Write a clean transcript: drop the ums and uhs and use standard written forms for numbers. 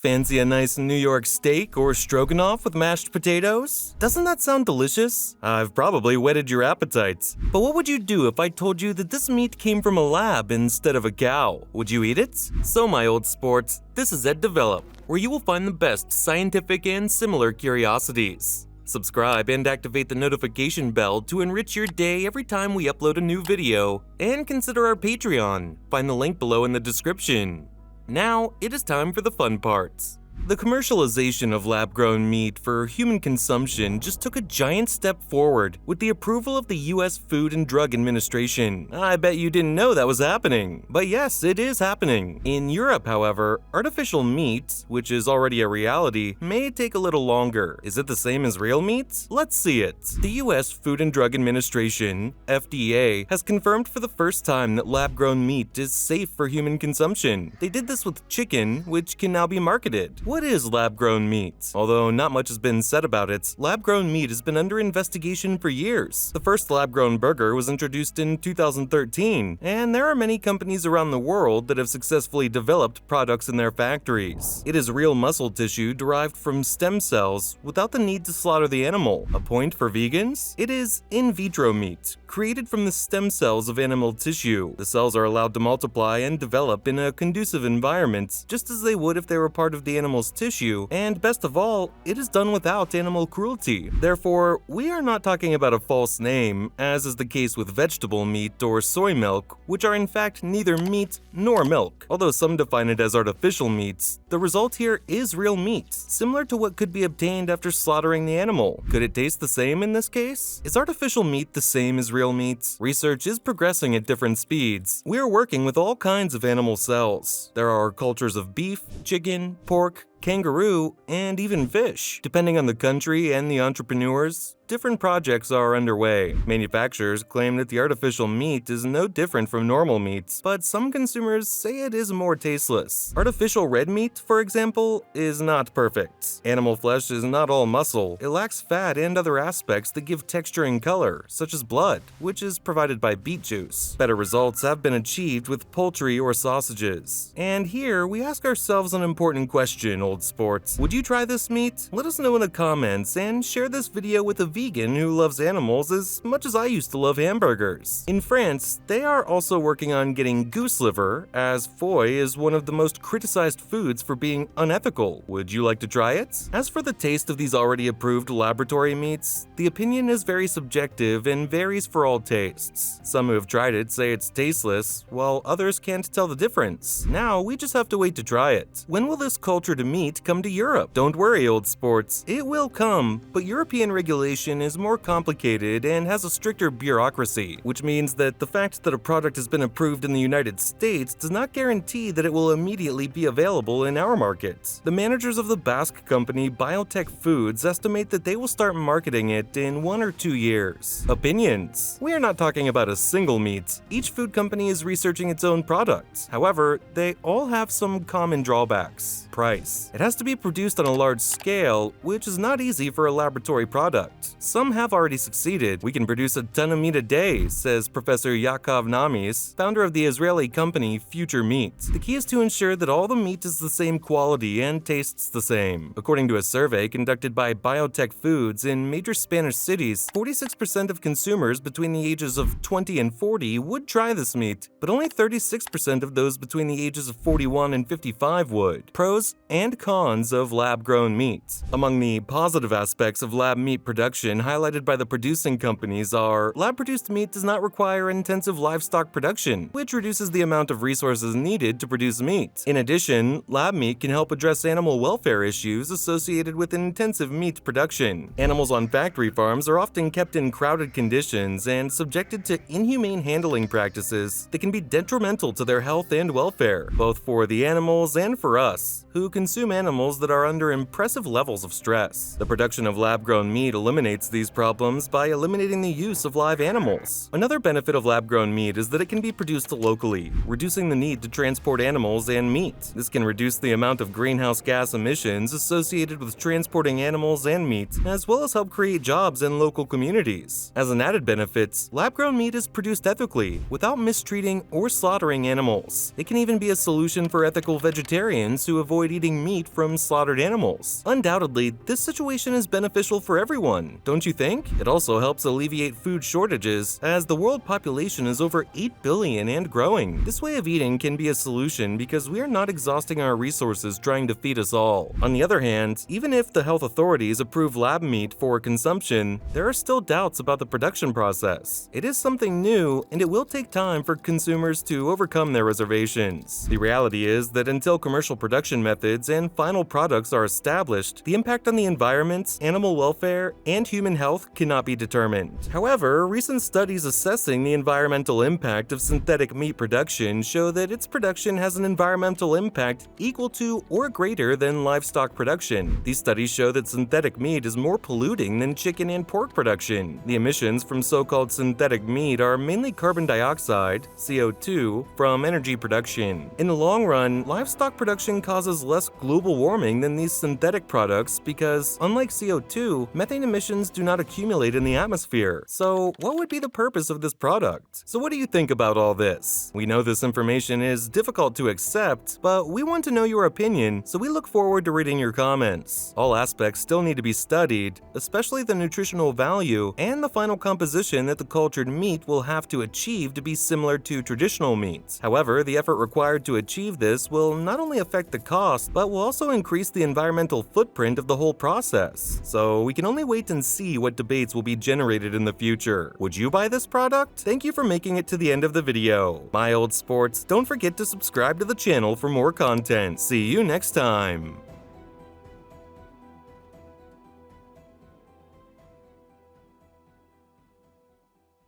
Fancy a nice New York steak or stroganoff with mashed potatoes? Doesn't that sound delicious? I've probably whetted your appetites. But what would you do if I told you that this meat came from a lab instead of a cow? Would you eat it? So my old sports, this is EdDevelop, where you will find the best scientific and similar curiosities. Subscribe and activate the notification bell to enrich your day every time we upload a new video, and consider our Patreon. Find the link below in the description. Now, it is time for the fun parts. The commercialization of lab-grown meat for human consumption just took a giant step forward with the approval of the US Food and Drug Administration. I bet you didn't know that was happening. But yes, it is happening. In Europe, however, artificial meat, which is already a reality, may take a little longer. Is it the same as real meat? Let's see it. The US Food and Drug Administration, FDA, has confirmed for the first time that lab-grown meat is safe for human consumption. They did this with chicken, which can now be marketed. What is lab-grown meat? Although not much has been said about it, lab-grown meat has been under investigation for years. The first lab-grown burger was introduced in 2013, and there are many companies around the world that have successfully developed products in their factories. It is real muscle tissue derived from stem cells without the need to slaughter the animal. A point for vegans? It is in vitro meat, created from the stem cells of animal tissue. The cells are allowed to multiply and develop in a conducive environment, just as they would if they were part of the animal's tissue, and best of all, it is done without animal cruelty. Therefore, we are not talking about a false name, as is the case with vegetable meat or soy milk, which are in fact neither meat nor milk. Although some define it as artificial meats, the result here is real meat, similar to what could be obtained after slaughtering the animal. Could it taste the same in this case? Is artificial meat the same as real meat? Research is progressing at different speeds. We are working with all kinds of animal cells. There are cultures of beef, chicken, pork, kangaroo, and even fish. Depending on the country and the entrepreneurs, different projects are underway. Manufacturers claim that the artificial meat is no different from normal meats, but some consumers say it is more tasteless. Artificial red meat, for example, is not perfect. Animal flesh is not all muscle. It lacks fat and other aspects that give texture and color, such as blood, which is provided by beet juice. Better results have been achieved with poultry or sausages. And here, we ask ourselves an important question, old sports. Would you try this meat? Let us know in the comments and share this video with a vegan who loves animals as much as I used to love hamburgers. In France, they are also working on getting goose liver, as foie is one of the most criticized foods for being unethical. Would you like to try it? As for the taste of these already approved laboratory meats, the opinion is very subjective and varies for all tastes. Some who have tried it say it's tasteless, while others can't tell the difference. Now, we just have to wait to try it. When will this culture to meat come to Europe? Don't worry, old sports. It will come, but European regulation is more complicated and has a stricter bureaucracy, which means that the fact that a product has been approved in the United States does not guarantee that it will immediately be available in our market. The managers of the Basque company Biotech Foods estimate that they will start marketing it in 1 or 2 years. Opinions. We are not talking about a single meat. Each food company is researching its own products. However, they all have some common drawbacks. Price. It has to be produced on a large scale, which is not easy for a laboratory product. Some have already succeeded. We can produce a ton of meat a day, says Professor Yaakov Namis, founder of the Israeli company Future Meat. The key is to ensure that all the meat is the same quality and tastes the same. According to a survey conducted by Biotech Foods in major Spanish cities, 46% of consumers between the ages of 20 and 40 would try this meat, but only 36% of those between the ages of 41 and 55 would. Pros and cons of lab-grown meat. Among the positive aspects of lab meat production highlighted by the producing companies are lab-produced meat does not require intensive livestock production, which reduces the amount of resources needed to produce meat. In addition, lab meat can help address animal welfare issues associated with intensive meat production. Animals on factory farms are often kept in crowded conditions and subjected to inhumane handling practices that can be detrimental to their health and welfare, both for the animals and for us, who consume animals that are under impressive levels of stress. The production of lab-grown meat eliminates these problems by eliminating the use of live animals. Another benefit of lab-grown meat is that it can be produced locally, reducing the need to transport animals and meat. This can reduce the amount of greenhouse gas emissions associated with transporting animals and meat, as well as help create jobs in local communities. As an added benefit, lab-grown meat is produced ethically, without mistreating or slaughtering animals. It can even be a solution for ethical vegetarians who avoid eating meat meat from slaughtered animals. Undoubtedly, this situation is beneficial for everyone, don't you think? It also helps alleviate food shortages, as the world population is over 8 billion and growing. This way of eating can be a solution because we are not exhausting our resources trying to feed us all. On the other hand, even if the health authorities approve lab meat for consumption, there are still doubts about the production process. It is something new, and it will take time for consumers to overcome their reservations. The reality is that until commercial production methods and final products are established, the impact on the environment, animal welfare, and human health cannot be determined. However, recent studies assessing the environmental impact of synthetic meat production show that its production has an environmental impact equal to or greater than livestock production. These studies show that synthetic meat is more polluting than chicken and pork production. The emissions from so-called synthetic meat are mainly carbon dioxide, CO2, from energy production. In the long run, livestock production causes less global warming than these synthetic products because, unlike CO2, methane emissions do not accumulate in the atmosphere. So, what would be the purpose of this product? So what do you think about all this? We know this information is difficult to accept, but we want to know your opinion, so we look forward to reading your comments. All aspects still need to be studied, especially the nutritional value and the final composition that the cultured meat will have to achieve to be similar to traditional meat. However, the effort required to achieve this will not only affect the cost, but will also increase the environmental footprint of the whole process. So we can only wait and see what debates will be generated in the future. Would you buy this product? Thank you for making it to the end of the video. My old sports, don't forget to subscribe to the channel for more content. See you next time.